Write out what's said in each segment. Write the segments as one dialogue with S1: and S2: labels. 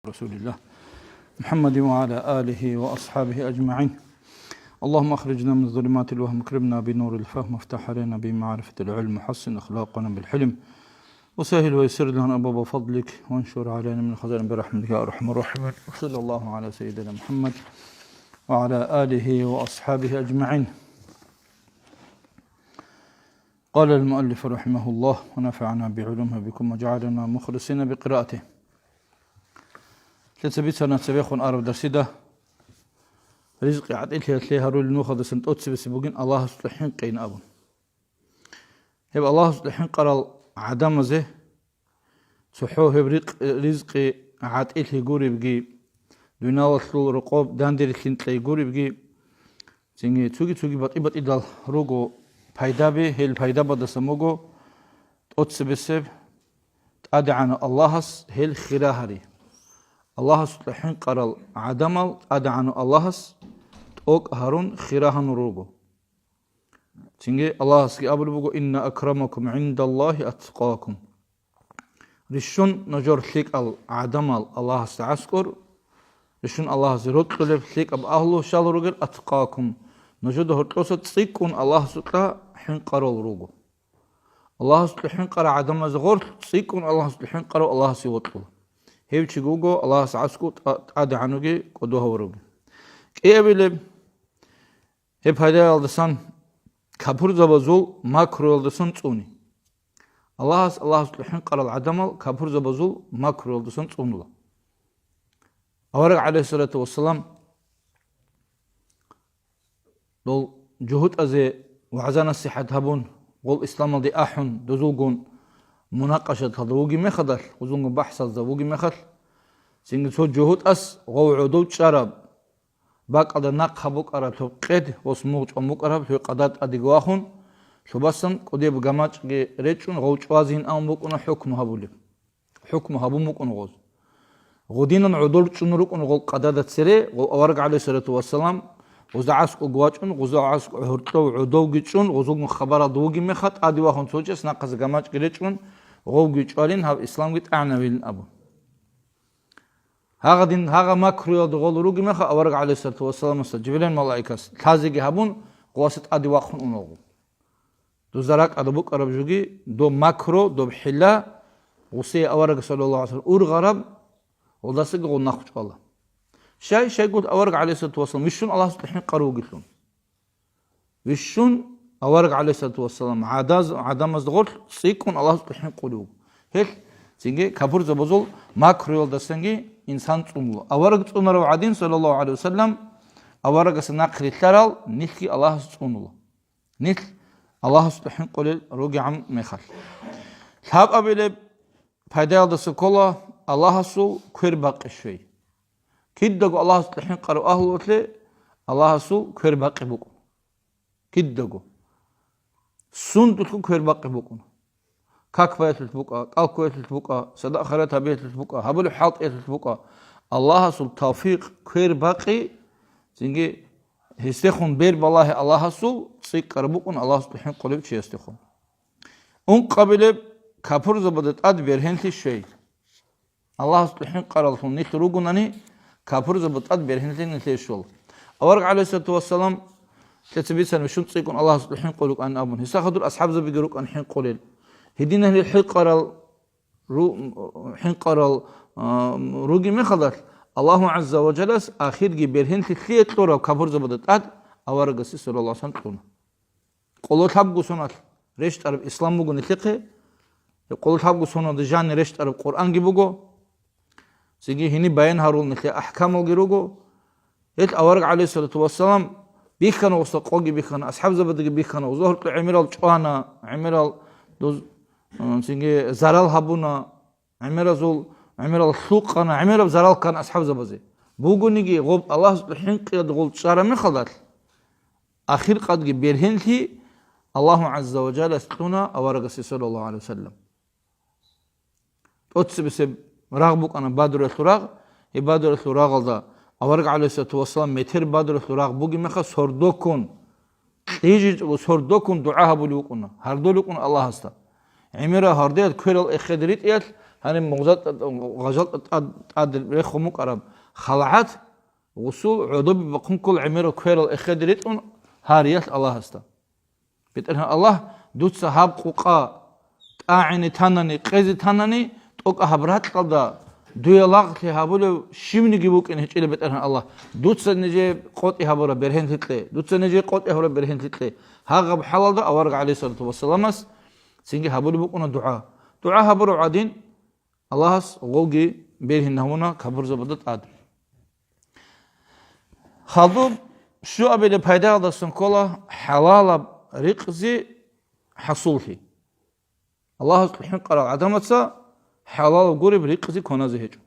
S1: رسول الله محمد وعلى آله وأصحابه أجمعين. اللهم أخرجنا من ظلمات الوهم، اكرمنا بنور الفهم، افتح علينا بمعرفة العلم، حسن أخلاقنا بالحلم، وسهل ويسر لنا أبواب فضلك، وانشر علينا من خزائن برحمتك يا أرحم الراحمين. وصلى الله على سيدنا محمد وعلى آله وأصحابه أجمعين. قال المؤلف رحمه الله ونفعنا بعلومه بكم وجعلنا مخلصين بقراءته. تثبتنا تبيخون أرب درسيده رزق عدلت لها رول نوخذ سنت أتسبس بوجين الله سلحين قين أبون هب الله سلحين قرال عدم زه سحوه رزق عدلت يجوري بجي دنيا وصل رقاب داندر كنت يجوري بجي زيني توجي بات إدال روجو فايدة به هل فايدة بده سموجو أتسبس أدعنا الله هل خيرهاري الله سبحانه قرال عدمال أدعنا الله توك هارون خيرهن روجو تيجي الله سكي أبو بقول إن أكرمكم عند الله أتقاكم رشون نجور ثيك العدمال الله سعسكر رشون الله زرط طلب ثيك أب أهله شال روجل أتقاكم نجود هرتوس تسيكون الله سبحانه حين قرال روجو الله سبحانه قرال عدم زغور تسيكون الله سبحانه قرال الله سيوطل هيو تشيغوغو الله سعسكو تعادي عنوغي قدوها وروغي كيابيلي هيب هيدا يالدسان كابور زبازول ماكرو يالدسان توني الله سبحانه قرال عدمال كابور زبازول ماكرو يالدسان تونلا أورق عليه الصلاة والسلام دول جهود أزي وعزان الصحة هبون قول إسلام دي أحن دوزوغون مناقشة هذا وجي مخدر وزنق بحث هذا وجي مخدر سينج سو جهود أس غوعدو شراب باق هذا نق حبوك أراب تو قد وسموج أموك أراب تو قدات أديقواهون شو بسن قدي بجماعة ريتشون غوج وازين أموك أنا حكم هبولي حكم هبومك أنا غوز غدينا عدول شنروك أنا غول قدات سري وأورق عليه الصلاة والسلام وزعسك وجواجون وزعسك هرتو عدو جيتشون وزوج خبر دوجي مخات أديقواهون سوتشس ناقص جماعة ريتشون غوغي تشالين هاب اسلام قيت اعنا ويلن ابو هاغا ماكرو دغول روغي مخا اورق عليه الصلاه والسلام جبريل ملائكه تازيغي هابون قواسط ادي واخون انوغو دو زراك ادبوك عرب جوغي دو ماكرو دو بحلا وسي اورق صلى الله عليه وسلم اور غرب وداسق غو نخش الله شاي قلت اورق عليه الصلاه والسلام وشون الله سبحانه قرو قلتون وشون أورق عليه الصلاة والسلام عدم الزغور سيكون الله سبحانه قلوب هيك سيجي كبر زبزول ما كريول دسنجي إنسان تملو أورق تنر وعدين صلى الله عليه وسلم أورق سناقر الثرال نحكي الله سبحانه نحك الله سبحانه قليل رجع عم مخل ثاب أبيله فدال دسكولا الله سو كرباق الشيء كده الله سبحانه قرأ أهل وتله الله سو كرباق بكم كده سنتكم كير باقي بكون كاك بيت البقى قالكو البقى صدق خيرات بيت البقى هبل حاط البقى الله سو توفيق كير باقي زنجي هستخون بير بالله الله سو سيك ربكون الله سبحانه قلب شي يستخون ان قبل كفر زبدت اد برهنتي شيء الله سبحانه قرالهم نتروغنني كفر زبدت اد برهنتي نتيشول اورق عليه الصلاه والسلام تثبيتنا مشون تسيكون الله سبحانه قولك أن أبون هساخدوا الأصحاب زبيقروك أن حين قوليل هدينا للحقر حقر روجي مخدر الله عز وجل آخر جبرهن تخيط لورا وكبر زبدت أد أورق صلى الله عليه وسلم قولوا تحبوا سنة رشت عرب إسلام بقو نتلقي قولوا تحبوا سنة دجان رشت عرب قرآن جبقو سيجي هني بيان هارول نتلقي أحكام الجروجو هيت أورق عليه الصلاة والسلام بيخنا وسقوقي بيخنا أصحاب زبدة بيخنا وظهر عمرال جوانا عمرال دوز سينجي زرال هبونا عمرال زول عمرال سوقنا عمرال زرال كان أصحاب زبدة بوجونيجي غوب الله سبحانه قيد غول شارع من خلال آخر قد بيرهن لي الله عز وجل استنا أورق صلى الله عليه وسلم أتسبسب رغبك أنا بادر الثراغ يبادر الثراغ الله أورق عليه الصلاة والسلام متر بدر الثراق بوجي مخا سردوكون تيجي سردوكون دعاء بلوكونا هردولكون الله هستا عمره هرديت كل الإخدريت إيات هني مغزات غزات أد ريخو مقرب خلعت وصول عضب بقوم كل عمره كوير الإخدريتون هاريات الله هستا بيترها الله دوت صحاب قوقا تاعني تانني قيزي تانني توقع هبرات قلدا دويلاغتي هابولو شيمني جيبوك إن هيك بيترها الله دوت سنجي قوتي هابورا برهن تتلي دوت سنجي قوتي هابورا برهن تتلي هاغا بحلال دا أورق عليه الصلاة والسلام سنجي هابولو بقونا دعاء هابورو عادين الله غوغي برهن هونا كبر زبدت عاد خالدو شو أبي لبهيدا دا سنكولا حلال رقزي حصولتي الله الحين قرأ عدمتها حلال قرب رقزي كونازي هيجو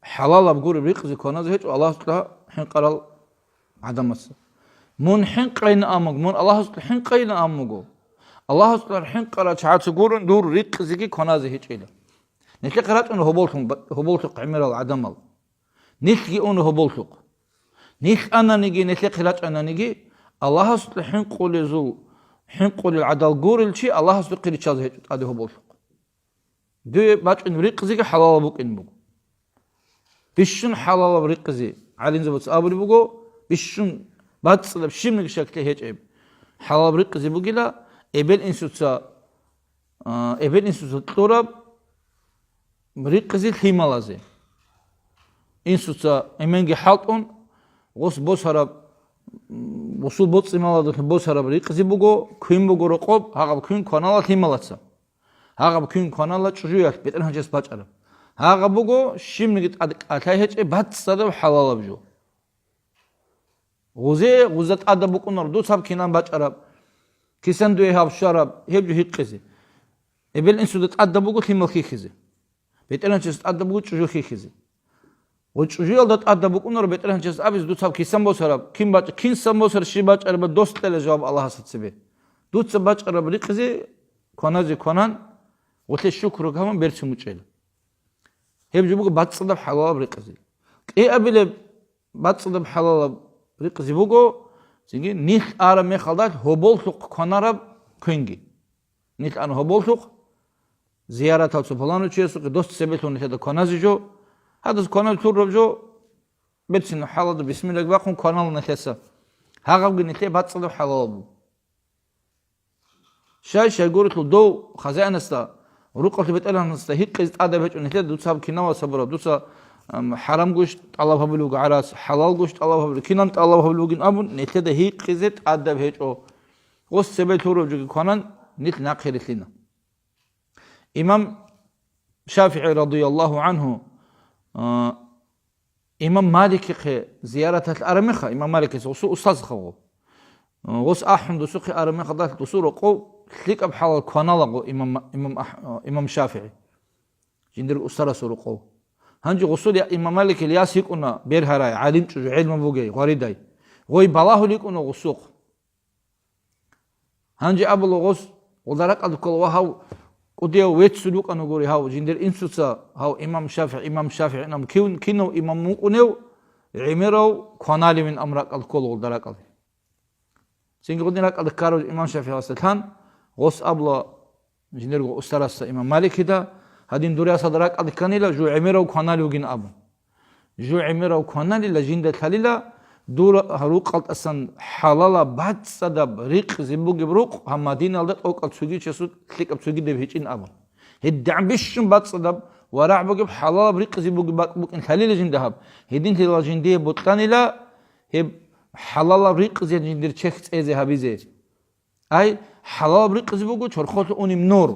S1: حلال قرب رقزي كونازي هيجو الله الحين قرأ عدمتها من حين قين أمك من الله الحين قين أمكو الله الحين قرأ شعات قرن دور رقزي كونازي هيجو نحكي قرأت أنه هبولتق عمر العدمل نحكي أنه هبولتق نيخ أنا نيجي نحكي قرأت أنا نيجي الله الحين قول زو حين قول العدل قول شيء الله سبحانه وتعالى هذا هو بوشق ده باش إن رقزي حلال بوك إن بوك بيشون حلال برقزي على نزبط أبري بوكو بيشون بعد صلب شيء شكله هيك إب حلال برقزي بوكيلا إبل إنسوتsa تورب برقزي ثيمالازي إنسوتsa إمنجي حالتون غوس بوس هرب وصول بوت سيمالا دخل بوس هرب رقزي بوغو كوين بوغو رقوب هاغب كوين كونالا ثيمالاتسا هاغب كوين كونالا چجويات بيتر هنجس باچارب هاغب بوغو شيم نگيت اتاي هچ بات صدب حلال بجو غوزت ادا بوكونر دو ساب كينان باچارب كيسن دوي هاب شرب هبجو هيقزي ابل انسودت ادا بوغو ثيمال خيخزي بيتر هنجس ادا بوغو چجو خيخزي وچجويل دات ادا بوكونر بيتر هنجس ابيز دو ساب كيسن بوسرب كين باچ كين سن بوسر شي باچارب دوست تل جواب الله ساتسبي دوت باچارب رقزي كونازي كونان وتل شكر كمان بيرچ مچيل هبجو بوغو بات صدب حلال رقزي اي ابل بات صدب حلال رقزي بوغو سينجي نيخ ارا مخالدات هوبولتوق كونارب كوينجي نيخ ان هوبولتوق زيارات алсо фалану чесо дост себетон хеда конази жо هذا كونال تور جو بتسين حلال بسم الله باقون كونال نتسا هاغب نتي باتصدب حلال شاي قولت له دو خزانه استا رقت بتقلها نستا هيك قيت ادب هج نتي دو صاب كينوا صبر دوسا حرام گوش الله بلوغ عراس حلال گوش الله بلوغ كينان الله بلوغ ابو نتي ده هيك قيت ادب هج او غس سبت تور جو كونان نت ناقرتنا امام شافعي رضي الله عنه إمام مالك زيارة الأرمخة إمام مالك سو أستاذ خو غس أحمد سوقي أرمخة ذات تصور قو ثليك بحال كونالغو إمام شافعي جندر أستاذ سور قو هنجي غسول يا إمام مالك الياس يكون بيرهراي عالم تجو علم بوجي غريداي غوي بالله ليكون غسوق هنجي أبو غس ودرك الكل وهاو وديو ويت سلوك أنا قولي هاو جندر إنسوسا هاو إمام شافعي نام كينو إمام مقنو عمرو كونالي من أمرك الكل ودرك ال سينجي قلنا لك الكارو إمام شافعي وستان غص أبلا جندر أسترس إمام مالك هدا هادين دوريا صدرك الكانيلا جو عمرو كونالي وجين أبو جو عمرو كونالي لجندر خليلا دور هروق قلت أصلا حلالا بعد صدب ريق زبوق بروق هم دين الدت أو قلت سوجي شسود تلك بسوجي ده بيجين أبو هدعم بيشم بعد صدب ورع بوجب حلالا بريق زبوق بوق إن خليل جندهب هدين تلا جنديه بطلاني لا هب حلالا بريق زين جندير شخص إزه هبيزه أي حلالا بريق زبوق شرخات أوني منور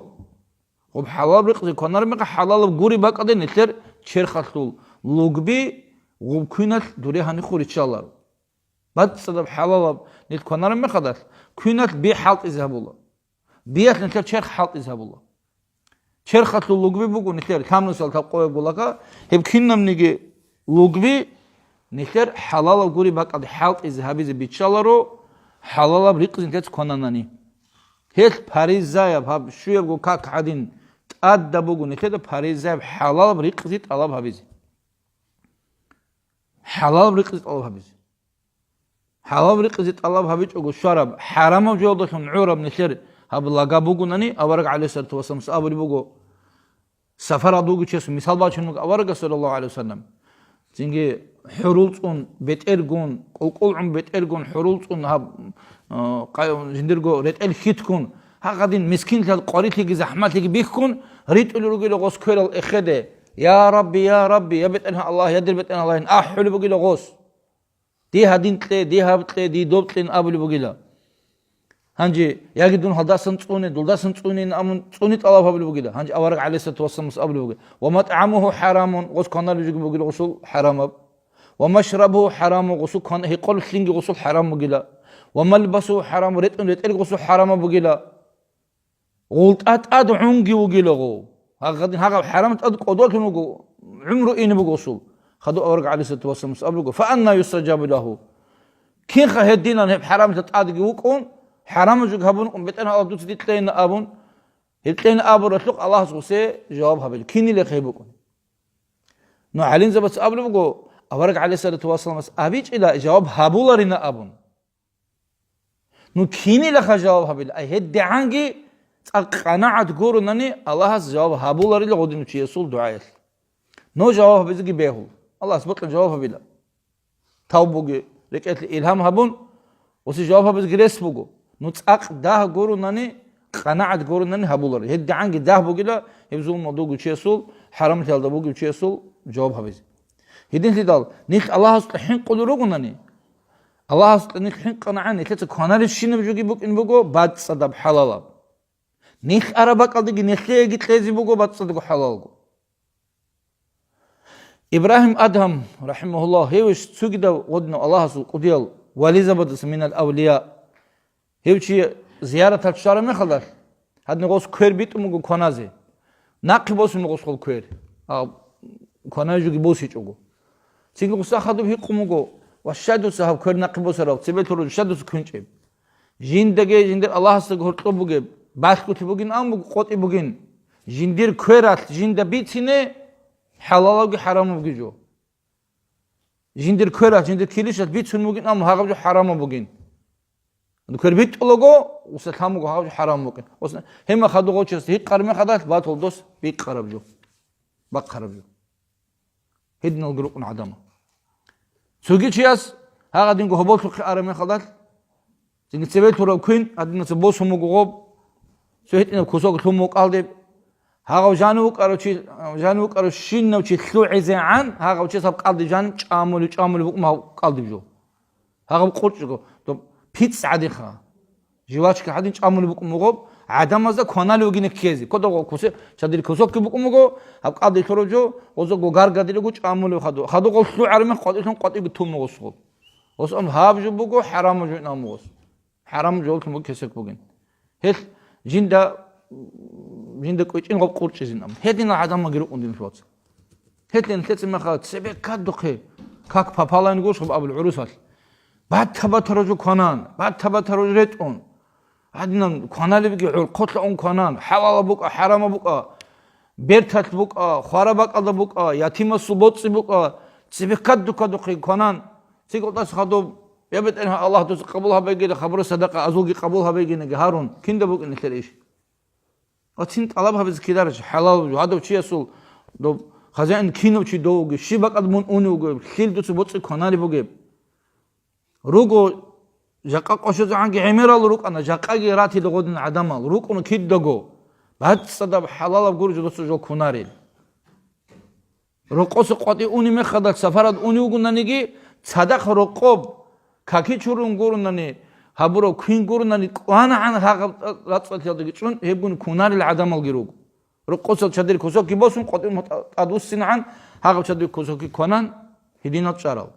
S1: وب حلالا بريق زي كنار مك حلالا بجوري بق أده نتر شرخات لوجبي وكينات دوري هني خوري تشالر بعد صدب حلال نت كونار مخدر كينات بي حالت يذهب الله بيات نتر شرخ حالت يذهب الله شرخة اللوجبي بقول نتر كامل سال تبقى بقولك هب كينام نيجي لوجبي نتر حلال وقولي بق أد حالت يذهب إذا بيتشالرو حلال بريق نتر كونانني هيك باريزايا باب شو يبغوا كاك عدين تأدى بقول نتر باريزايا حلال بريق زيت الله بهابيزي حلال بريقزت الله هبيز حلال بريقزت الله هبيج أقول شرب حرام وجودهم عورب نشر هاب لگا بگونانی آورگ علیه الصلاة والسلام آبری بگو سفر آدوگی چیست مثال باچن مگ آورگ صلی الله علیه وسلم زنگی حرولتون بترگون قلقلعم بترگون حرولتون هاب زندرگو رتل خیت کن هقدین مسکین تل قریت لگی زحمت لگی بیک کن ریت الرجل لغوس کل الإخده يا ربي يا ربي يا بتنها الله يدل بتنها الله أحول بقول غوس دي هادين تلي دي هابتلي دي دوبتلين أبول بقولا هنجي يجدون هذا سنتوني دول ده سنتوني نامن سنتوني الله أبول بقولا هنجي أورق عليه ستوصل مس أبول بقولا ومطعمه حرام غوس كنا بيجي بقول غسول حرام ومشربه حرام غسول كان هي قول سلينج غسول حرام بقولا وملبسه حرام ريت غسول حرام بقولا غلط أد عنجي بقولا غو هغدين هغ حرام تأد قدوة كنوجو عمره إيه نبغوصل خدوا أورق عليه الصلاة والسلام أبلغوا فأنا يستجاب له كين خهدينا نهب حرام تتأد جوكون حرام جوك هبون بيتنا أبدو تدين أبون هتلين أبو رتلق الله سوسه جواب هبل كيني اللي خيبكون نو علين زبط أبلغوا أورق عليه الصلاة والسلام أبيج إلى جواب هبولارنا أبون نو كيني اللي خجواب هبل أي هدي عنجي قناعت قرنني الله جواب هابولاري لغدين وشي يسول دعاء نو جواب بيزكي بيهو الله سبط الجواب بلا توبوغي لكيت الهام هبون وسي جواب بيزكي ريس بوغو نو تاق داه قرنني قناعت قرنني هابولاري هدي عنك داه بوغيلا يبزول موضوع وشي يسول حرام تيالدا بوغي وشي يسول جواب هبيز هدين تدال نيخ الله حين قدروغنني الله نيخ حين قناعني تلت كونار الشين بجوغي بوك ان بوغو بعد صدب حلالا نيخ أربعة قلدي نخليه جت لازم بقول بتصدقوا حلالكم. إبراهيم أدهم رحمه الله هيوش سجدا ودنا الله سو قديل واليزابث من الأولياء هيوشي زيارة الشارع ما خلاص هاد نقص كير بيت مقول كنازي ناقي بوس نقص خل كير كنازي جو بوس يجوا سينك بوس أخذوا هيك مقول والشادو سهاب كير ناقي بوس راو تبي الشادو سكونشيب جندگي جندر الله سكهر طبوجي باشكوتي بوجين أم قطي بوجين جندير كيرات جندا بيتينه حلال حرام بوجيجو جندير كيرات جندير كيليشات بيتون بوجين أم هاجو حرام بوجين كير بيت لوجو وسلامو هاجو حرام بوجين وسنا هم خدوا قوتشس هيك قرمه خدات باتول دوس بيك قربجو بق قربجو هدنا الجروب عدمه سوجي تشياس هاga دينغو هبول خي قرمه خدات دينغ تسبيل تورو كوين ادنا تبوس مغوب سويتنا كوسوك ثم قالدي هاغو جانو قرو شينو تشي خلوعي عن هاغو تشي سب قالدي جان چامولو بوك ما قالدي جو هاغو قرچو تو بيتس عادي خا جواچ كحدين چامولو بوك مغوب عدمازا كونالو گينه كيزي كودو كوسه چادير كوسوك بوك مغو هاب قالدي تروجو اوزو گارگاديلو گو چامولو خادو قول خلو عرمه قاديتون قادي بتوم مغوسو وسم هابجو بوغو حرام جو ناموس حرام جو كمو كسك بوگين هيل جندا كويتين غب قرش زينام هدينا عدم ما جرو عندنا شوات هدين ثلاث مخات سبع كدقة كاك بابالا نقولش خب قبل العروسات بعد تبى ترجو كنان بعد تبى ترجو ريتون عدنا كنان اللي بيجي قتل أون كنان حلال بقى حرام بقى بيرتات بقى خرابك الله بقى يتيم الصبوت بقى سبع كدقة كنان سيقول تاس خدوب يبت إنها الله تس قبولها بيجي خبر صدقة أزوجي قبولها بيجي نجهارون كندا بوك إن تلاقيش أتين طلبها بس كدارش حلال وهذا وشيء يسول دو خزائن كينو شيء دوغ شيء بقى من أونيوغ خيل دوس بوتس كناري بوجي روغو جاكا قشة عنك عمير الروك أنا جاكا جراتي لغودن عدم الروك أنا كيد دغو بعد صدق حلال بقول جدوس جو كناري روكوس قطي أوني مخدك سفرات أونيوغ نانيجي صدق روكوب كاكي شورون غورناني هابورو كوين غورناني وانا عن هاغ راتسات يادغي چون هبون كونار العدم الغيروغ رقص چادر كوسو كي بوسون قطين ادوسين عن هاغ چادر كوسو كي كونان هدينات چاراو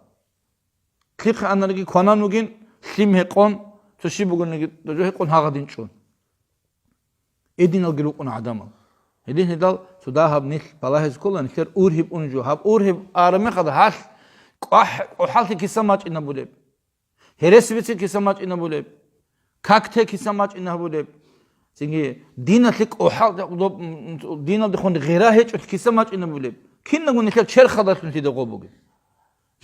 S1: كليخ انرغي كونان وگين سيم هقون تشي بوگنگي دجو هقون هاغ دين چون ادين الغيروغ عدم هدين هدال سودا هاب نيل بالاهز كولن خير اورهب اونجو هاب اورهب ارمه قد هاش حالتي كي سماج ان بولب هرسبيتي كي سماج ان بولب كاكته كي سماج ان بولب سينغي دينتك اوحال دينال دخون غيره هيك كي سماج ان بولب كين نغون نكل شر خدات نتي دغو بوغي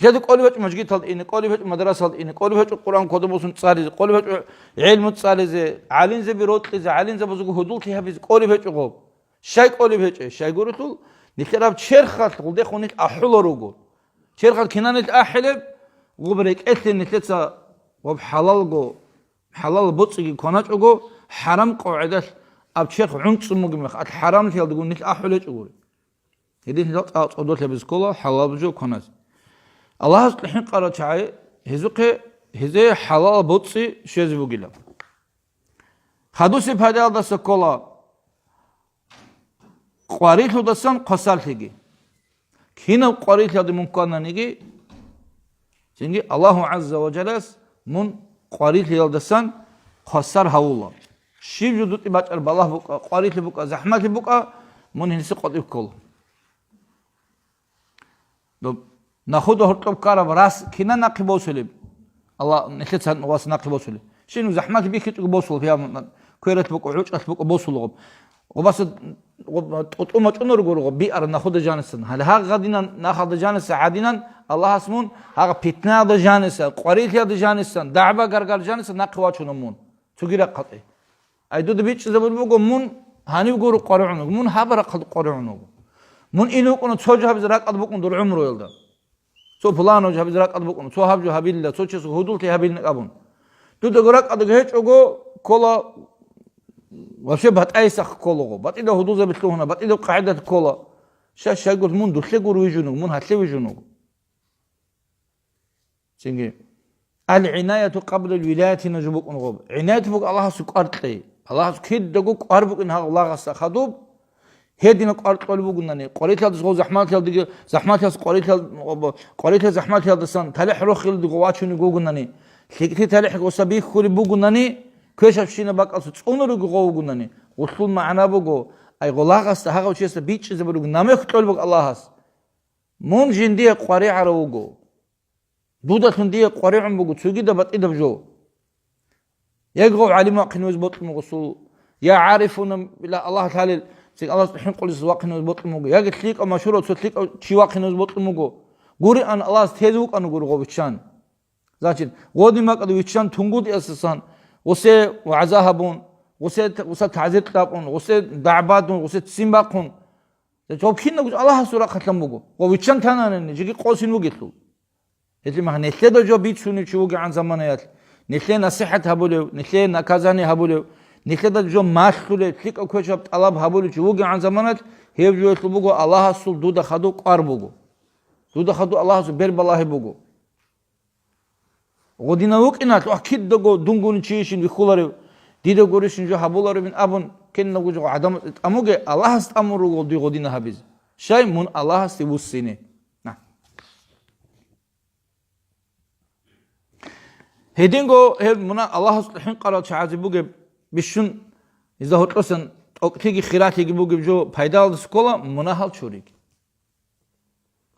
S1: جد قولي بچ مسجد هاد إني قولي بچ مدرسة هاد إني قولي بچ قرآن كتب وسن تصاري قولي بچ علم تصاري عالين زي بيروت زي عالين زي بزوج هدول كي هبيز قولي بچ غوب شاي قولي بچ شاي قولتول نكراب شرخات قول خونيت أحلو روجو شرخات كنانت أحلب وبريك إثنين نتلسا وبحلال جو حلال بطسي كونات جو حرام قاعدة أب شرخ عنق سموجمخ الحرام تيال تقول نت أحلج أقول هدي نجات أصدق لبسكولا حلال بجو كونات الله الحين قرأ شيء هزق حلال بطسي شيء بقوله خدوسي بهذا الدرس كولا قارئ الدرسان قصار تيجي كنا قارئ هذا ممكن نيجي çünkü Allah Azze ve Celle mun قارئ الدرسان قصار هؤلاء شيء جدود إبادة بالله بقى قارئ بقى زحمة بقى من هنسي قطيب كل ناخده هرتب كارا براس كنا نقبل سلب الله نخلص نواس نقبل سلب شنو زحمة بيك تقبل فيها كيرت بقى عوج بقى بوصل وبس تقوم تنور جورو بيئر ناخده جانسن هل ها غادينا ناخذ جانس عادينا الله اسمون ها بيتنا ده جانس قارئ ده جانسن دعوة غرغر جانس نقوى شنومون تغير قطعي أيدو دبيتش زبون بقول من هاني بقول قارئونه من هابر قد قارئونه من إنه كنا تشوج هاب زراق قد بقول دور عمره يلدا سو فلانو جاب زراق قد بقول سو هاب جو هابيل سو تشوف هدول تي هابيل نقابون تو دغراق قد جهش أجو كلا وشبه أيسخ كله بات إذا هدول زبطوا هنا بات إذا قاعدة كلا شاش يقول من دخل يقول ويجونه من هتلي ويجونه سينجي العناية قبل الولاية نجبك نغوب عناية فوق الله سكارتلي الله سكيد دقوق قاربك إنها الله غسا خدوب هدينا قارت قلبه قلناني قريت هذا زغو زحمات هذا زحمات هذا قريت هذا زحمات هذا سان تلح روخ الدقواتشون يقول قلناني لكتي تلح وسبيخ خلي بو قلناني كيش أشينا بق أصل تصونر يقول قلناني وصل معنا بقو أي الله غسا هذا وشيء سبيتش زبرو نامي قلبك الله هس مون جندية قاري عروقو دودا تندية قاري عم بقو تسوقي دبت إدب جو يقرأ علم قنوز بطل مغسول يا عارفون لا الله تعالى الله الحين قل الزواق قنوز بطل مغو يا قلت ليك أو مشهور تسليك أو شواق قنوز بطل مغو قولي أن الله استهزوك أنو قولي غوبتشان زاتين غودي ما قدو يتشان تنقود أساسان وسي وعزاهبون وسي تعزير تلابون وسي دعبادون وسي تسيمباقون جواب كينا قلت الله سورة قتل مغو غوبتشان تانا جيكي قوسين وقتلو هتلي ما هنتلي جو بيت سوني شوقي عن زمانيات نتلي نصيحة هبولو نتلي نكازاني هبولو نتلي جو ماشلو تلك أو كشاب طلب هبولو شوقي عن زمانات هي جو يطلبوغو الله سول دودا خدو قاربوغو دودا خدو الله سول بير بالله بوغو غودينا وقنات أكيد دغو دونغون تشيشين بخولارو ديدو غوريشين جو هبولارو من أبون كن نجو عدم أموغي الله استأمرو دي غودينا هبيز شاي من الله سيبوسيني هيدينغو هل منا الله الحين قرأ شعازي بوجب بيشون إذا هو ترسن تيجي خيرات يجي بوجب جو فايدة السكولا منا هال شوريك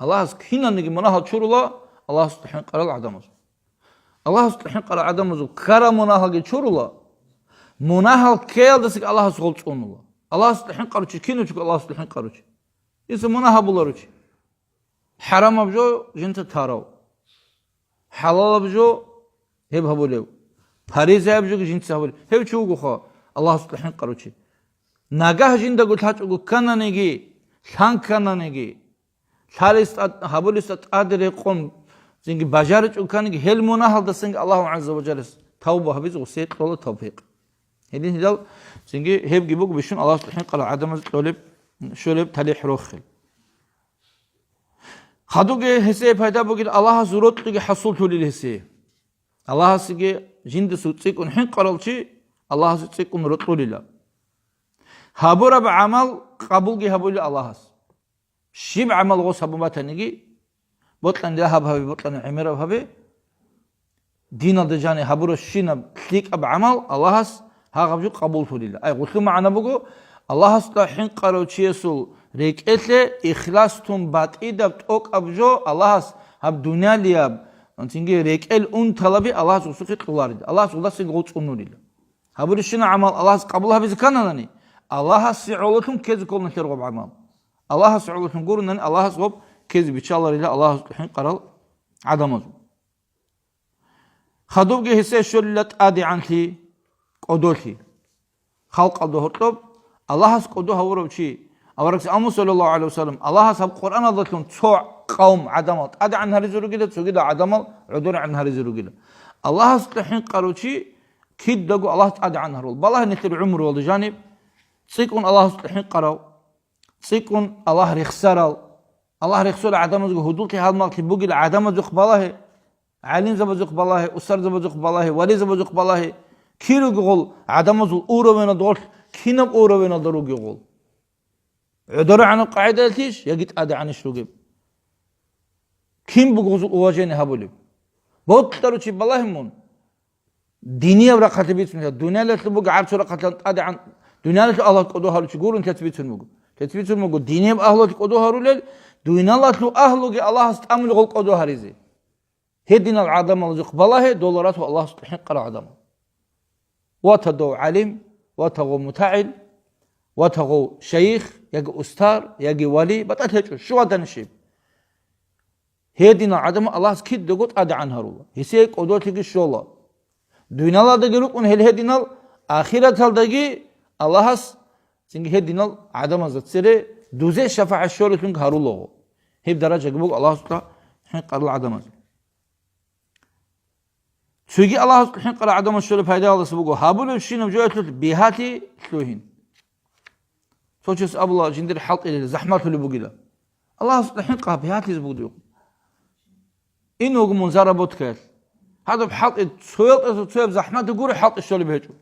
S1: الله هنا نيجي منا هال شورلا الله الحين قرأ العدمز الله الحين قرأ عدمز كرا منا هال شورلا منا هال كيل دسك الله سقول تقولنا الله الحين قرأ كينو تقول الله الحين قرأ إذا منا هبولارج حرام بجو جنت تارو حلال بجو هب هبوليو فريز هب جو جنس هبول هب شو قخا الله سبحانه قروشي نجاه جندا قلت هاتشو كنا نيجي شان كنا نيجي ثالث هبوليست أدري قوم زنگ بجارج وكان هل منا هذا سنگ الله عز وجل توبة هبيز وسيد طول توفيق هذين هذا زنگ هب جيبوك بيشون الله سبحانه قال عدم طلب شلب تلي حروخل خدوجي هسه فايدة بقول الله زورت لقي حصل تولي هسه الله سيجي جند سوتسيك ونحن قرالشي الله سوتسيك ونرطول الله هابورا بعمل قبول جي هابول الله شيب عمل غوص هابو باتنيجي بطلن ذهب هبي بطلن عمره هبي دينا دجاني هابورا شينا تليك بعمل الله ها قبل قبول تولي أي قلت له معنا بقول الله حين قرالشي يسول ريك إثله إخلاص تون بات إذا بتوك أبجو الله هب دنيا لياب أنتيجي ريك أون طلبي الله سوسك قلارد الله سودا سيقول تقولني هبورشنا عمل الله قبلها بزكانني الله سعولتهم كذ كل نشر بعمل الله سعولتهم قولنا الله صوب كذ بيشالله الله الحين قرال عدم خدوب جه هسه شلت أدي عنتي قدوتي خلق الدهرتب الله هس قدو هورو شيء أوركس أمو صلى الله عليه وسلم الله هس القرآن ذاتهم تسوع قوم عدمات أدي عن هذه الزروجية تسوجي عدمال عدول عن هذه الزروجية الله هس الحين قروشي كيد دقو الله أدي عن هرول بالله نتر عمر والجانب تسيكون الله هس الحين قرو تسيكون الله رخسرال الله رخسر عدم زق هدوك هالمال تبوجي العدم زق بالله علين زبزق بالله أسر زبزق بالله ولي زبزق بالله كيلو يقول عدم زق أورو من الدول كينب أورو من الدروج يقول عدر عن القاعدة تيش يجد أدى عن الشروق كيم بقول واجهنا هبولي بوتلو شيء بالله مون دينية ورقة بيت من الدنيا لا تبغى عارف ورقة أدى عن دنيا لا الله تقدوها لتقول أنت تبيت الموجود تثبيت الموجود دينية بأهله تقدوها رولل دنيا لا تلو أهله الله استعمل غل قدوها رزي هدينا العدم الذي قبله دولارات والله استحق العدم وتدو علم وتغو متعل وتغو شيخ يجي أستار يجي ولي بتأتي شو هذا الشيء هدينا العدم الله سكيد دقوت أدى عنها رولا هسيك قدوتك الشولا دنيا لا دقيلوك من هدينا آخرة هالدقي الله هس سنگ هدينا العدم زتسري دوزي شفاعة الشولا تنك هرولا هي بدرجة جبوك الله سبحانه حين قال العدم سوغي الله الحين قرأ عدم الشغل فايدة الله سبقه هابولو الشين وجوهت بيهاتي تلوهين سوچس أبلا جندر حلق إلى زحمات اللي بقيله الله الحين قرأ بيهاتي سبقه إنه منظر بوتكال هذا بحلق تسويل زحمات تقول حلق الشغل بيهجو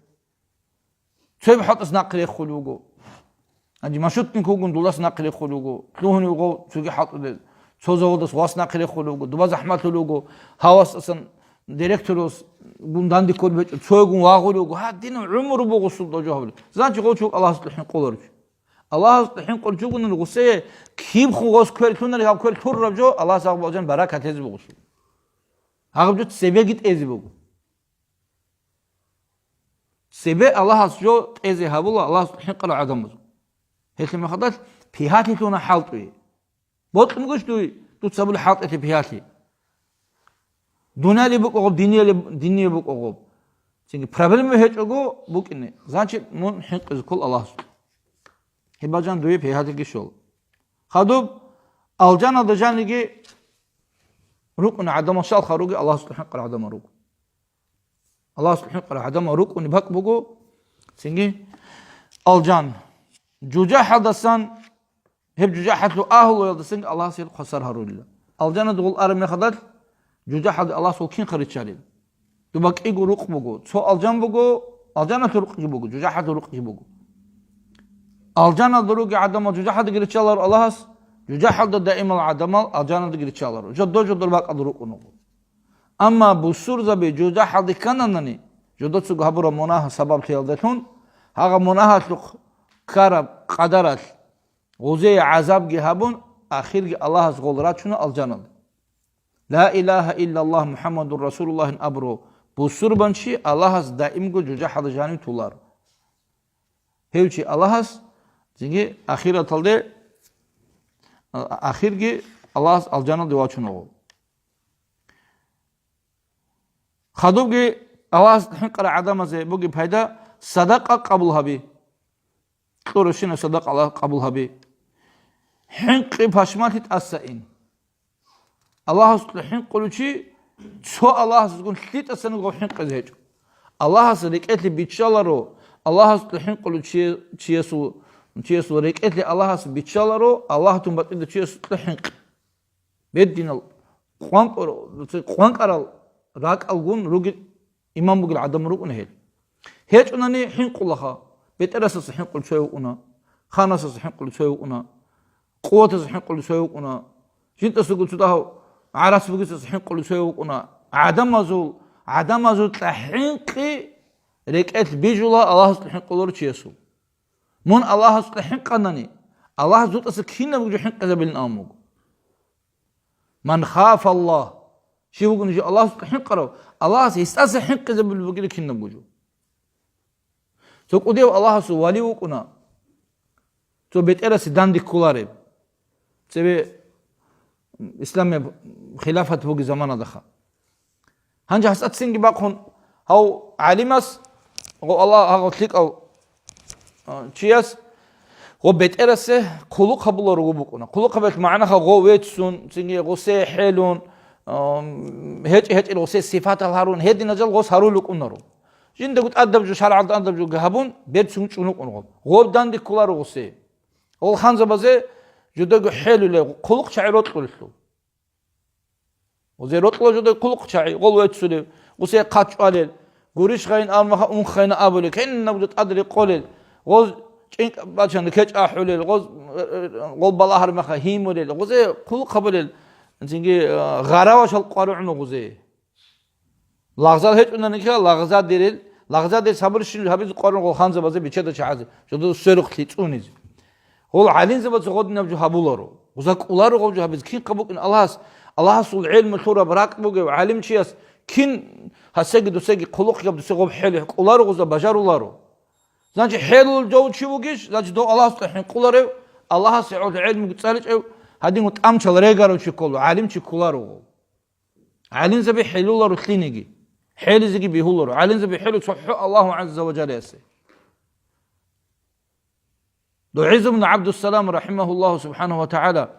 S1: تسويل حلق سناقل يخلوقه عندي ما شوت نكوغن دولا سناقل يخلوقه تلوهن يقول سوغي حلق سوزودس واسناقل يخلوقه دوبا زحمات لوقه هواس أصلا ديريكتورس bundan dikkat et. Çoğun vağuluğu ha dinin ömrü bu gusulda cevabı. Zaten çok Allah subhanahu qolur. Allah subhanahu qol çoğunun gusse kim xogos költünler ya köl turrabjo Allah sağ bolcan barakat ez bu gusul. Ağabjo sebe git ez bu. Sebe Allah asjo ez habula Allah subhanahu qol adamız. Hekim xadat pihati tuna haltı. Botum gushtu tut sabul haltı pihati. Dünyali buk oğub, dinliye buk oğub. Çünkü problemi hiç oğu buk ne? Zaten mun hiç kul Allah. Hibacan duyup heyhati kişi ol. Hadub alcan adacan ligi rukun adama şal kharugi Allah subhanahu qala adama ruk. Allah subhanahu qala adama rukun bak bugu. Çünkü alcan cücahadasan hep cücahatlu ahlu yaldasın Allah seyir khasar harullah. Alcan dugul arame khadar جوجا الله سو كين خرج شاري دبك إيجو رق بوجو سو الجان بوجو الجان ترق بوجو جوجا حد رق بوجو الجان دروج عدم جوجا حد قريت شالر الله هس جوجا حد دائما العدم الجان قريت شالر جدو جدو الباق أدرق نقول أما بسور زبي جوجا حد كننني جدو سو قبر مناه سبب تيالدتون هذا مناه تلق كرب قدرت غزي عذاب جهابون آخر الله هس غلرات شنو الجان La ilahe illallah Muhammedur Resulullah'ın abro. Bu surbançı Allah'ız daim go cüce halıcanı tular. Hevçi Allah'ız çünkü ahiret aldı ahirgi Allah'ız alcanı duaçın oğul. Khadubgi Allah'ız hinkara adamazı bugi payda sadaka kabul habi. Kuruşine sadaka Allah kabul habi. Hinkri paşmatit as-sa'in. Allah subhanahu quluchi ço Allah subhanahu lit asanu go hin qazej Allah subhanahu biçalaro Allah subhanahu quluchi çiyesu reketli Allah subhanahu biçalaro Allah tum batid çiyesu hin beddinal qaral rak algun rugi imam bugul adam rukun hel hiç onani hin qullaha beterasas hin qul çoy una khanasas hin qul çoy una quwatas hin qul çoy una jintas qul çodaho عرس بقيس صحين قلوا شيء وقنا عدم أزول تحينقي ركعت بيجولا الله صحين قلوا شيء يسوع من الله صحين قنني الله زود أسكين بيجو حين قذبين أمك من خاف الله شيء بقول نجي الله صحين قرأ الله يستأس حين قذبين بيجو كين بيجو تو قديو الله سو ولي وقنا تو بيت إرس داندي كولارب تبي إسلام خلافة بوجي زمان دخل هنجا حسات سنجي باقون هاو عالماس الله هاو تليك أو تشياس غو بيت إرسه قلوق قبل رغبوكنا قلوق قبل معنا غو ويتسون سنجي غو سيحلون هيج غو سي صفات الهارون هيدي نجل غو سارو لك أنرو جند قلت أدب جو شارع أدب جو جهبون بيت سون شنوك أنرو غو بدان دي كلار غو سي غو خانزة بزي جدا حلو له قلوق شعيرات قلتلو وزي رطلو جدا قلوق شعي غو ويتسون غو سي قاتش قليل غوريش خاين أرمخ أون خاين أبولي كأن نبجد أدري قليل غو چنك باشن كچ احولل غوز غول بالاهر مخ هيمولل غوزي قل قبل انجي غراوش القرعنو غوزي لاغزال هيچ اننكا لاغزا ديرل لاغزا دير صبر شين حبيز قرن غول خانزا بازي بيچدا چاز جدو سرخ تيچونيز غول علين زبز غودنا جو حبولارو غوزا قولارو غوجو حبيز كين قبوك ان الله سول علم ثورا براق بوغ عالم چياس كين حسگي دوسگي قلوق يب دوسگو حل قولارو غوزا بجارولارو значит حلول جو чивугиш значит до Аллах хин куларе Аллах сеуд илм гцалич хадин ут амчал регаро чикол алим чикуларо алин заби حلولару тлиниги حلزги бихулару алин заби حلو صح الله عز وجل ясе до عز بن عبد السلام رحمه الله سبحانه وتعالى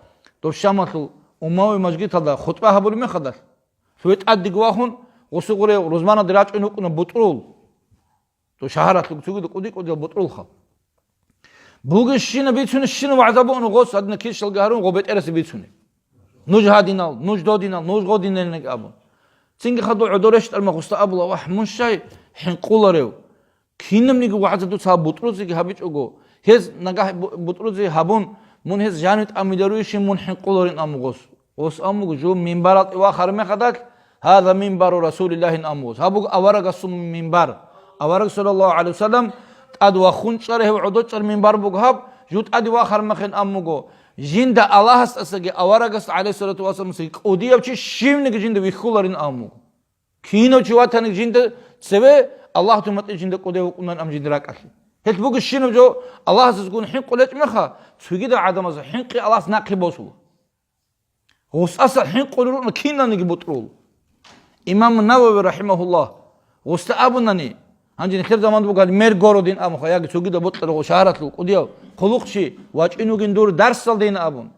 S1: до шаматл умави мажгитада хутба хабули мехадал сует аддигвахун гусугуре розмана дирачину куна бутрул تو شهرات لو تقول قديك قدي بطرولها بوغ الشين بيتسون الشين وعذابون غوس ادنا كيش القهرون غوبيت ارس بيتسوني نوج هادينال نوج دودينال نوج غودينال نك ابو تينغ خدو عدورش المغوست ابلا واح من شيء حين قولريو كينم نيغ وعذدو صا بطروزي هابيچوغو هز نغا بطروزي هابون من هز جانت اميدرويش من حين قولرين امغوس اوس امغ جو منبرات واخر مخدك هذا منبر رسول الله امغوس هابو اورغ سم منبر أورق صلى الله عليه وسلم أدوا خنشره وعدو شر من باربوغهاب جود أدوا خرمخن أموغو جند الله استسجى أورق عليه الصلاة والسلام سيك أودي أبشي شيم نك جند بيخولرين أموغ كينو جواتان جند سوى الله تمت جند قودي وكونان أم جند راك أخي هل بوغ الشينو جو الله سيكون حين قلت مخا سويدا عدم از حين قي الله ناقي بوسو غوس أصل حين قولون كينا نجي بطرول إمام النووي رحمه الله واستأبنني هنجي خير زمان بقول مير غورودين ام خياغ چوغي دو بوتلو شهرات لو قديو خلوقشي واچينوگين دور درس سالدين ابون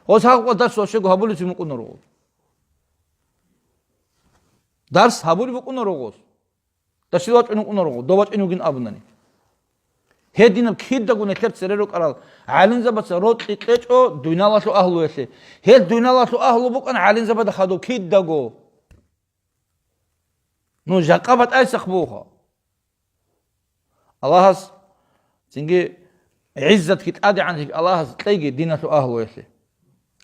S1: اوساق درس وشو هبولي سيمقنرو درس هبولي بقنرو دشيوات انقنرو دوواچينوگين ابونني هدينم كيدغو نكر سريرو قرال عالين زبط روت تيچو دوينالاشو اهلو يسي هل دوينالاشو اهلو بقن عالين زبط خدو كيدغو نو جاقبت اي سخبوها الله سنجي عزت كت أدي عنك الله تلاقي دينة أهل ويسي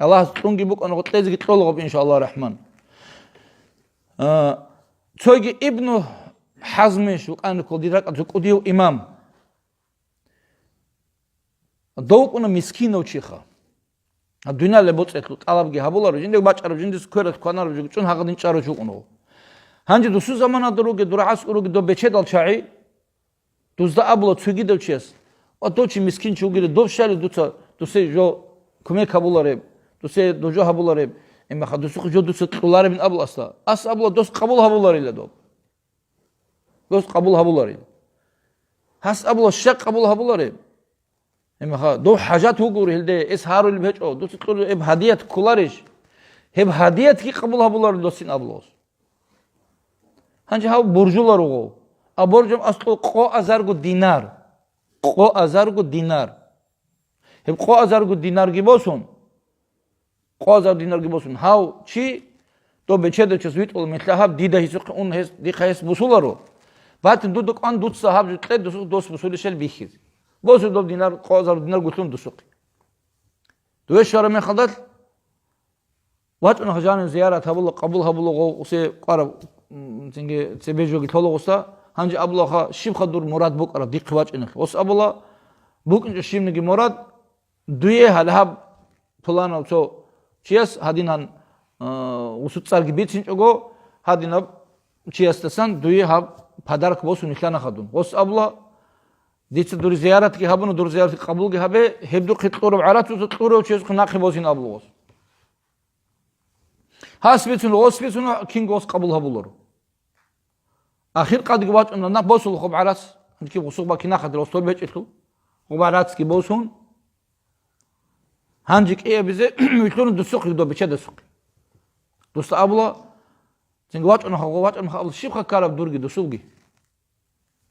S1: الله تونجي بوك أنا قلت لازم تطلق إن شاء الله الرحمن تلاقي ابن حزمش وكان يقول ديرك أتقوليه إمام دوك أنا مسكين وشيخة الدنيا اللي بتصير طلب جه هبولا رجندك باشر رجندك سكرت كنا رجندك شون هذا نشارو شو كنوا هنجي دوسو زمان أدروك دراعس أروك دو بيشد الشاعي دوزدا أبلا تسوقي دوتشيس أتوشي مسكين شوقي دوشالي دوتا دوسي جو كمي كابولاريب دوسي دوجو هابولاريب إما خدوسوق جو دوسي تقولاري من أبلا أصلا أبلا دوس قبول هابولاري لدو دوس قبول هابولاري هاس أبلا الشق قبول هابولاريب إما خا دو حاجات وقوري هلدي إسهارو اللي بهجو دوسي تقول إب هدية كولاريش هب هدية كي قبول هابولاري دوسين أبلاس هنجي هاو برجولارو أبورجم أصله قو أزارجو دينار قو أزارجو دينار هم قو أزارجو دينار جيبوسون قو أزار دينار جيبوسون هاو شيء تو بتشهد تشويت ولا مثلها بديده يسوق أون هس دي خيس بوسولارو بعد دودك أن دود صاحب جت دوس بوسول شل بيخيز بوسول دو دينار قو أزار دينار قلتون دوسوق دوش شهر من خدت وقت أنا خجان زيارة هبول قبول هبول غو وسي قارب تيجي تبيجو قتلو غصة هنجي أبلا شيم خدور مراد بوك أرا ديك واج إنك وس أبلا بوك إنج شيم نجي مراد دويه هالهاب فلان أو شو شيس هادين هن وسط سرقي بيت سنجو هادين هب شيس تسان دويه هاب پدرك بوسو نخلانا خدون وس أبلا ديت دور زيارات كي هبون دور زيارات قبول كي هبه هبدو خطور بعرات وتطور وشيس خناقي بوسين أبلا وس هاسبيتون واسبيتون كينغوس قبولها بولورو آخر قد جوات إنه نبوسوا خب عرس كي بوسوا بكينا خد رستول بيجتلو خب عرس كي بوسون هنجك إيه بزي يطلون دسوق يدو بيشة دسوق دوست أبلا تنجوات إنه خواات إنه خالص شيء خكارب دورجي دسوقي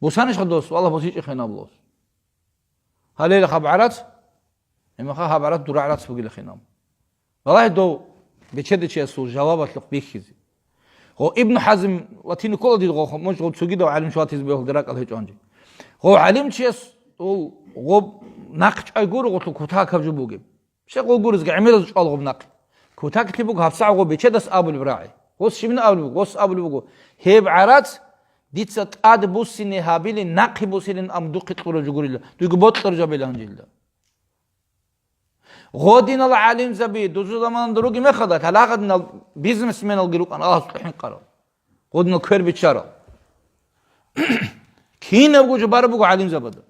S1: بوسانش خدوس والله بسيط إخينا بلوس هليل خب عرس إما خا خب عرس دور عرس فوقي لخينام والله دو بيشة دشيء سو جوابات لق بيخزي هو ابن حزم لاتيني كل دي غو مش غو تسوقي دو علم شوات يزبيه دراك الله يجانجي هو علم شيء هو ناقش أيقول غو كوتا كبجو بوجي شيء غو جورز قعميل زش الله بناق كوتا كتبوك هفسع غو بيشة دس أبل براعي هو شيء من أبل بوجو هو أبل بوجو هيب عرات ديت ستاد بوسيني هابيل ناقي بوسين أم دوق تقول جوري الله دوق بوت ترجع بيله هنجيله غودين العالم زبي دوزو زمان دروغي ما خدت هلا خدنا بيزنس مان الجروك أنا الحين قرر غودنا كير بيتشارا كين أبغى جبار أبغى عالم زبده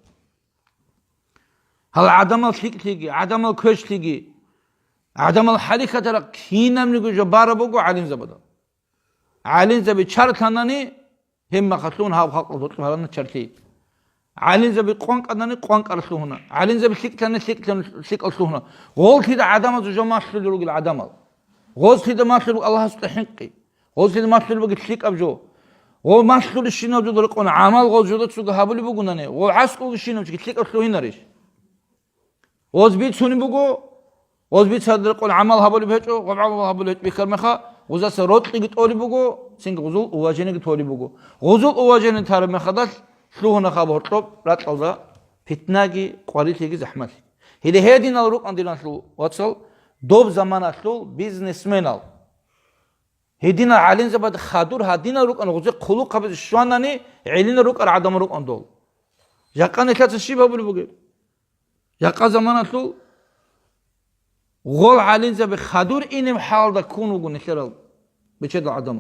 S1: هل عدم الثقة تيجي عدم الكوش تيجي عدم الحركة ترى كين أبغى جبار أبغى عالم زبده عالم زبي شار ثاناني هم خطلون هاو خلق الضغط هلا نشرتي عالم زبي قانق أدنى قانق أرسلوهنا عالم زبي ثقة أرسلوهنا غول كده عدم الزوج ما أرسل دروج العدم غول كده ما أرسل الله استحقي غول كده ما أرسل بقى ثقة أبجو غول ما أرسل الشيء أبجو درقنا عمل غول جودة سوق هابولي بقولنا غول عسكو الشيء أبجو ثقة أرسلوهنا ريش غول بيت سوني بقو غول بيت صدرقنا عمل هابولي بهجو غول عمل هابولي بكر مخا غوزا سروت لقيت أولي بقو سينك غزول أواجهنا قت أولي بقو غزول أواجهنا ترى مخدش شلون خبر طب رات الله فتناجي قاريتي زحمة هذه هدينا الروك عندنا شلو وصل دوب زمان شلو بيزنسمن ال هدينا عالين زبادة خادور هدينا الروك أنا غزق خلوق قبل شواناني علينا الروك العدم الروك عندول يقان ثلاث شيء بقول بقول يقان زمان شلو غول عالين زب خادور إنهم حال ده كونوا قلنا شرال بتشد العدم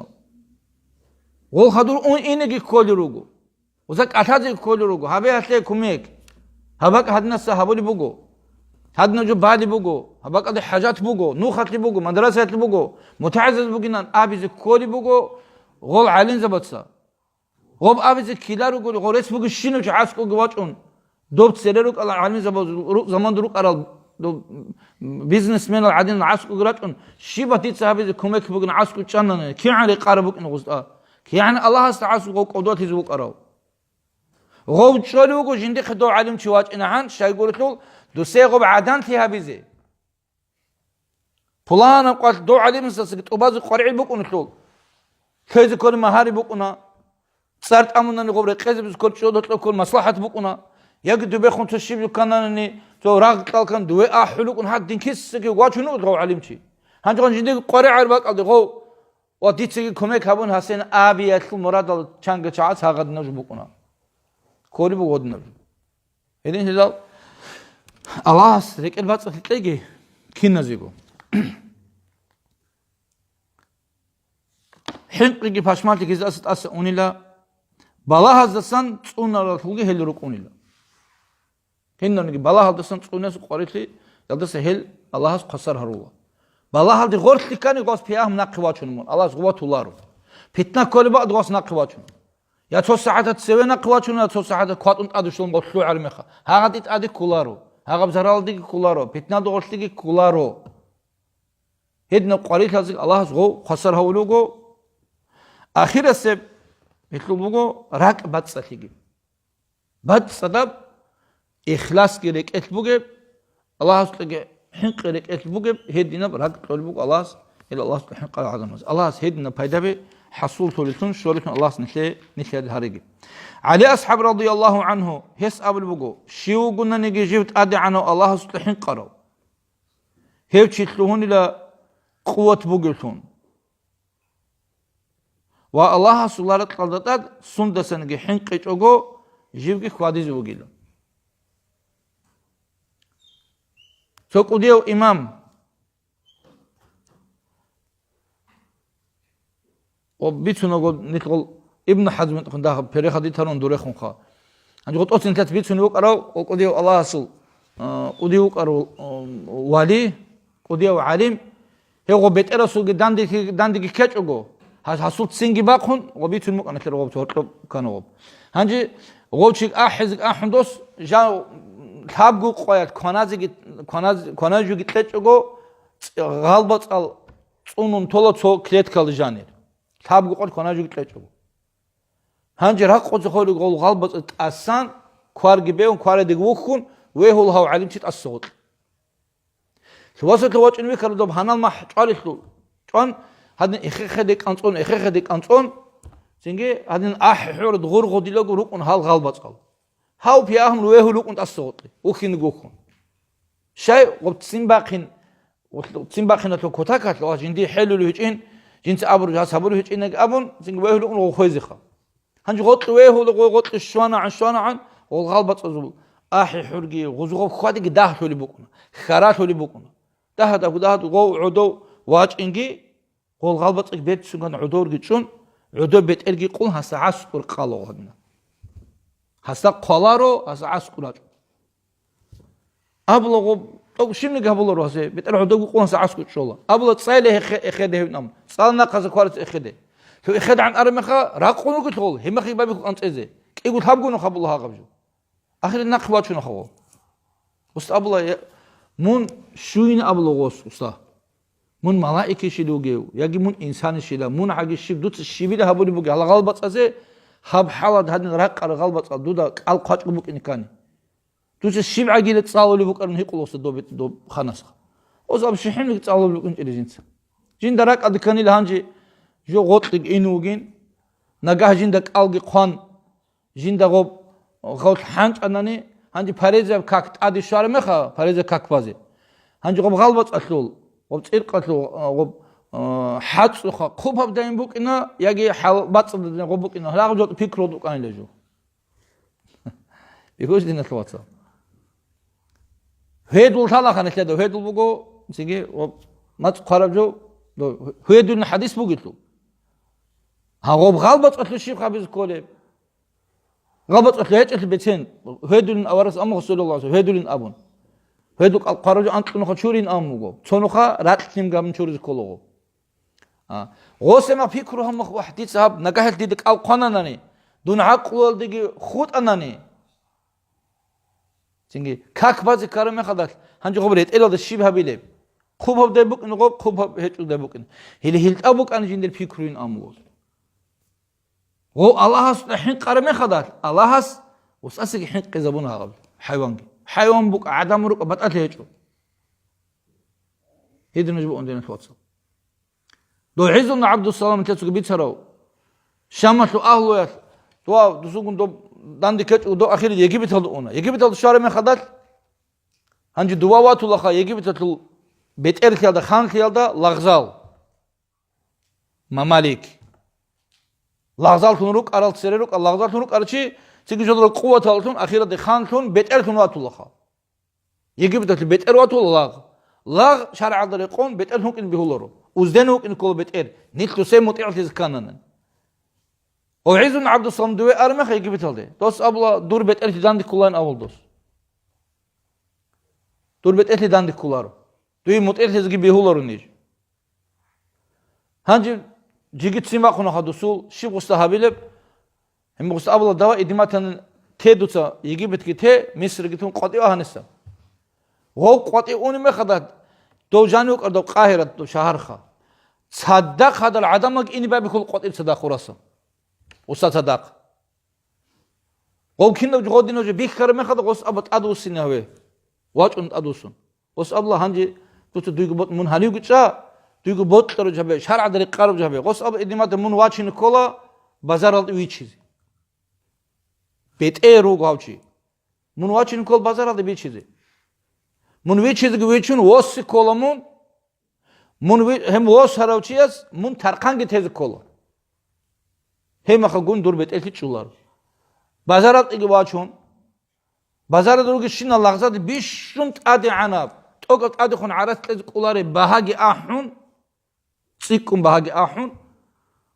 S1: غول خادور إنك كل روجو وزك أتاجي كل روجو هبي أتلي كميك هبك هدنا هبولي بوجو هدنا جو بالي بوجو هبك أدي حاجات بوجو نوخت لي بوجو مدرسة لي بوجو متعزز بوجينا أبي زي كولي بوجو غول عالين زبطسا غوب أبي زي كيلا روجو غوريس بوجو شنو جعاسكو جواتون دوبت سيرروك الله عالين زبط زمان دروك أرال دو بيزنس مان العادين عاسكو جراتون شي بتيت صاحبي زي كميك بوجنا عاسكو تشانن كي يعني قاربوك إن غزة كي يعني الله استعاسو غو قدوات يزوق أراو غوب شلوكو جندي خدو علم شواج إن عن شاي قلت له دوسي غوب عدان فيها بيزي فلان قلت دو علم سسكت وباز قرعي بكون شلول كيز كل مهاري بكونا صارت أمنا غوب رقيز بس كل شو دتلو كل مصلحة بكونا يقدر بيخون تشيب كانني تو راق طالكن دوي أحلوكن حد دين كيس سكي واتشنو غو علم شيء هنجون جندي قرعي عربك قال غو وديت سكي كمك هبون حسين أبي يدخل مراد الشانغ شاعت هاقد نجو بكونا كوري بودنا إذن هذا الله سرك البات تلاقي كين نزيجو حين قيجي فاشمال تجيز أس أونيلا بالا هذا تون على فوقي هل روك أونيلا هنا نجي بالا هذا تون ناس قريتلي يلدا سهل الله قصر هروا بالا هذا غورت كاني غاس فيها من قواتهم الله قوات الله فتنة كل بعض غاس نقواتهم يا تو ساعات تسوينا قواتنا تو ساعات قواتن أدشون بطلو علمها هذا أدي كولارو هذا بزرال دي كولارو بيتنا دورش دي كولارو هدنا قريت هذا الله زغو خسر هولوجو آخر السب يطلبوجو راك بات سخيجي بات سبب إخلاص كيرك إتبوجب الله سلقي حنق كيرك إتبوجب هدينا براك طلبوج الله إلى الله حنق العظمة الله هدنا بيدبي حصول ثلثون شوركن الله نشلي الهرجي علي أصحاب رضي الله عنه هس أبل بقو شيو قلنا نجي جبت أدي عنه الله سلحين قرأ هيو تشتلهون إلى قوة بقلتون والله سلالة قلدتاد سند سنجي حنقيت أجو جيبك خواديز بقيلا تقوليو إمام وبيتسونا قول نتقول ابن حزم خندها بريخة دي ترون دوريخون خا عندي قلت أصلا تات بيتسونا وقرأوا وقديو الله أصل قديو قرأوا والي قديو عالم Hego betera sulgi dandigi kechugo. Hasult singi bakun, gobitun mukana kero gob torto kanob. Hanji gobchik ahizik ahundos ja tabgu qoyat konajugi kechugo galbatsal unun tolotso kletkalı janir. Tabgu qot konajugi kechugo. Hanji raqoz kholi gol galbats asan kwargibe un kwaredig wukun wehul haw alim chit asot. Swasat watchin we kardob hanal ma qalihlu. Jon hadin ikhkhedek anton singe hadin ahhur dgur godilog rukun hal galbats qal. Haw piahm wehul ukun asot. Ukhin gukun. Shay qobt simbaqin atlo kotakat lo jindi helulu hicin jins abru jasabru hicin abun singe wehul ukun khoyzikha. Hanji qot wehul qot shwana ol galbats azul. Ahi hurgi guzugov khwadig dahluli bukun. Kharatuli bukun. Dahada go udo watch ingi qol galbatsik bet sungan udor gitsun udo bet ergi qul hasa asqur qalo hadna hasa qalaro hasa asqurat ablo go şimdi gabulor hase bet udo qul hasa asqur shola ablo tsale ekhede nam tsalna qaz qwarat ekhede to ekhede an armekha raqunu gitol hemekhi babi qantseze qigut habguno khabullah haqabju akhir naqwachun khawo ust ablo mun şuyun ablogos usta mun malaike shiluge yagi mun insan shila mun agi shibdut shibida habuli buge ala galbatsaze hab halad hadin raqar galbatsa duda qal qachqu buqinikani dus shib agi le tsaluli buqarn hiqlos do khanas ozab shihimlik tsaluli buqin jins jin darak adkani hanji jo gotlik inugin nagah jin da qalgi qan jin da gob got hanç anani hanji parezev kakt adi şarme kha pareze kakbazi hanji gob galbats atlul gob tsirqatlu gob hatsu kha khubab daim bukina yagi halbats gob bukina lag jot fikro du kan lejo bigos dinat watsa hedul thala khan etledo hedul bugo singe gob mat qarabjo do hedul hadis bugitlu ha gob galbats atlu shib khabiz kole غلط أخليت البيتين هيدولن أورس أمه رسول الله هيدولن أبون هيدوك القرج أنت نخشورين أمه تونخا راتلم قام نشورز كله غوسما فكرهم واحد صاحب نجاهل ديك القانوناني دون عقل ديك خود أناني تيجي كاك بازي كارم خدات هنجي خبرت إلا ده شيء هبيله خوب هب دبوك نقول خوب هب هيتو دبوك هيل هيلت أبوك أنا جندل فكرين أمه o Allah'as hin qarame khadar Allah'as usasig hin qizabun haqab hayvan buk adam ruk batat hecho hidin jbu ondena twatsa do izun abdus salam tetsu bitsaro shamatlu ahlu ya do dusugun do dandiket do akhir yegibit aldı ona yegibit aldı şarame khadar hanji duvavatullah yegibit aldı beter khiyalda khan khiyalda lagzal mamalik Lagzal tunuruk aral sereruk lagzal tunuruk arçı çekicolur kuvvet altın ahirette khan tun beter tunatullah. Yegibet beter watullah. Lag şar'adır qon beter hukin bihuluru. Uzden hukin kol beter. Nitlu se muti'atiz kanan. O izun abdusam duve arma yegibet aldı. Dos abla dur beter dandik kullan avul dos. Dur beter dandik kullar. Duy muti'atiz gibi bihuluru ni. Hangi Jigit sima khuna hadusul shib ustahabileb hem ustabla dawa idimatan te dutsa yigibet gite misr gitun qati ahanisa wo qati un me khadat do janu qardo qahirat do shahar kha saddaq hada al adamak in babikul qati sadaq urasa usta sadaq wo kinda godino je bikhar me khada us abat adusin have wachun adusun us abla hanji tutu duygubot mun hali gutsa Duygu botları jabe, şar'adari qarab jabe. Qos ab idimate mun wachini kola bazar aldı uichiz. Beteru gavchi. Mun wachini kol bazar aldı bichiz. Mun uichiz gvechun wos kola mun hem wos haravchiyas mun tarqangi tez kola. Hem khagun dur betelti chular. Bazar aldı gvachun. Bazar aldı shinna lagzad bishunt adi anab. Togat adi khun aras tez qulari bahagi ahun Sikum bahagi ahun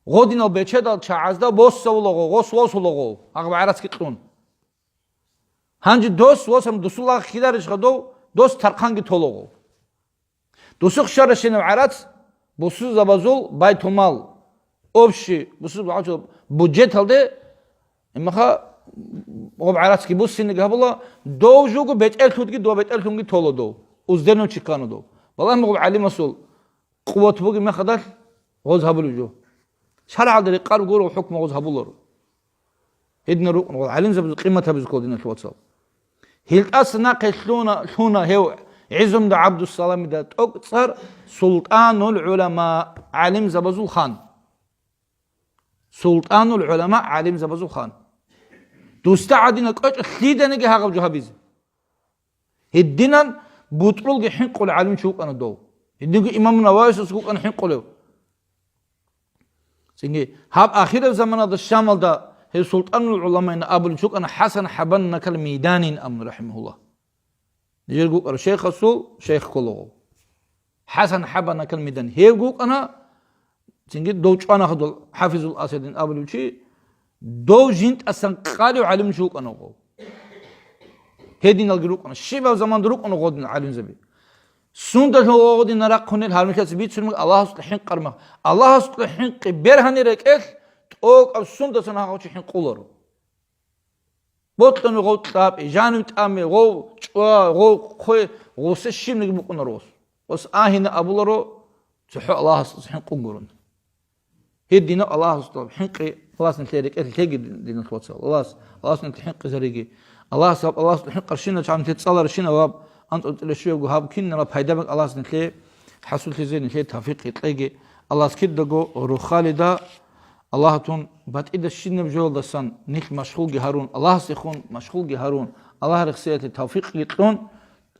S1: Godino beçedal çaazda bossavlogo gosvoslogo agbaras kitun Hanji dos vosam dusullah khidarish gado dos tarqangi tologo Dusuk sharashinu arat Бусуз забазул байтумал. Общий, бусуз бюджет алды. Имаха об арабский бусин габла довжугу бетелтудги до бетелтунги толодо. Уздено чиканодо. Балам об али масул. قوات بوجي ما خدر غوز هبلو جو شرع عدل قال قولوا حكم غوز هبولر هدنا رو علم زب قيمتها بزكودين الواتساب هيلت أصلا قيسلونا هو عزم دا عبد السلام دا تقصر سلطان العلماء علم زبزو خان سلطان العلماء علم زبزو خان دوستعدين قاش خليدا نجي هاقب جو هبيز هدنا بوترول جي حنق العلم شوك أنا دو هدنا إمام نواوي سوق أنا حنق له سينجي هاب آخر الزمان هذا الشامل دا هي سلطان العلماء إن أبو شوك أنا حسن حبن نكل ميدان أمن رحمه الله يجي يقول شيخ السول شيخ كله حسن حبن نكل ميدان هي يقول أنا سينجي دوش أنا خدول حافظ الأسدين أبو شيء دو جنت أصلا قالوا علم شوك أنا قو هدين الجروك أنا شباب زمان دروك أنا قودن علم زبي سوندر هو قودن نراقون الهرمشة سبيت سلمك الله سبحانه قرمه الله سبحانه قبرهني ركيل توك أو سوندر سنها قوتش حين قولرو بطلنا قوت تاب جانم تامي قو خوي قو سشيم نجيبكون روس بس آهنا أبولرو سحو الله سبحانه قنقرون هدينا الله سبحانه حنقي الله سنتليك تلقي دين الواتساب الله سنتلي حنقي زريقي الله سبحانه قرشينا شعب تتصالر شينا واب أنت قلت له شوي وهاب كنا رب هيدمك الله سنتلي حصلت زين نتلي توفيق تلاقي الله سكيد دقو روح خالدا الله تون بات إذا الشين بجول دسان نيل مشغول جهارون الله سيخون مشغول جهارون الله رخصية التوفيق يطلون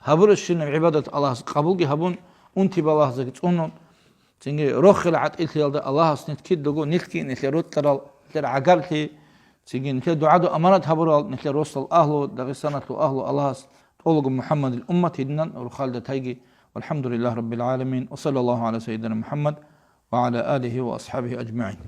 S1: هبول الشين بعبادة الله قبول جهابون أنت بالله زكت أنون تيجي روح العت إلتيال ده الله سنت كيد دقو نلكي نتلي روت ترى عقلتي تيجي نتلي دعاء أمانة هبول نتلي رسل أهله دغسانة أهله الله طولق محمد الأمة هدنا وخالد تيجي والحمد لله رب العالمين وصلى الله على سيدنا محمد وعلى آله وأصحابه أجمعين.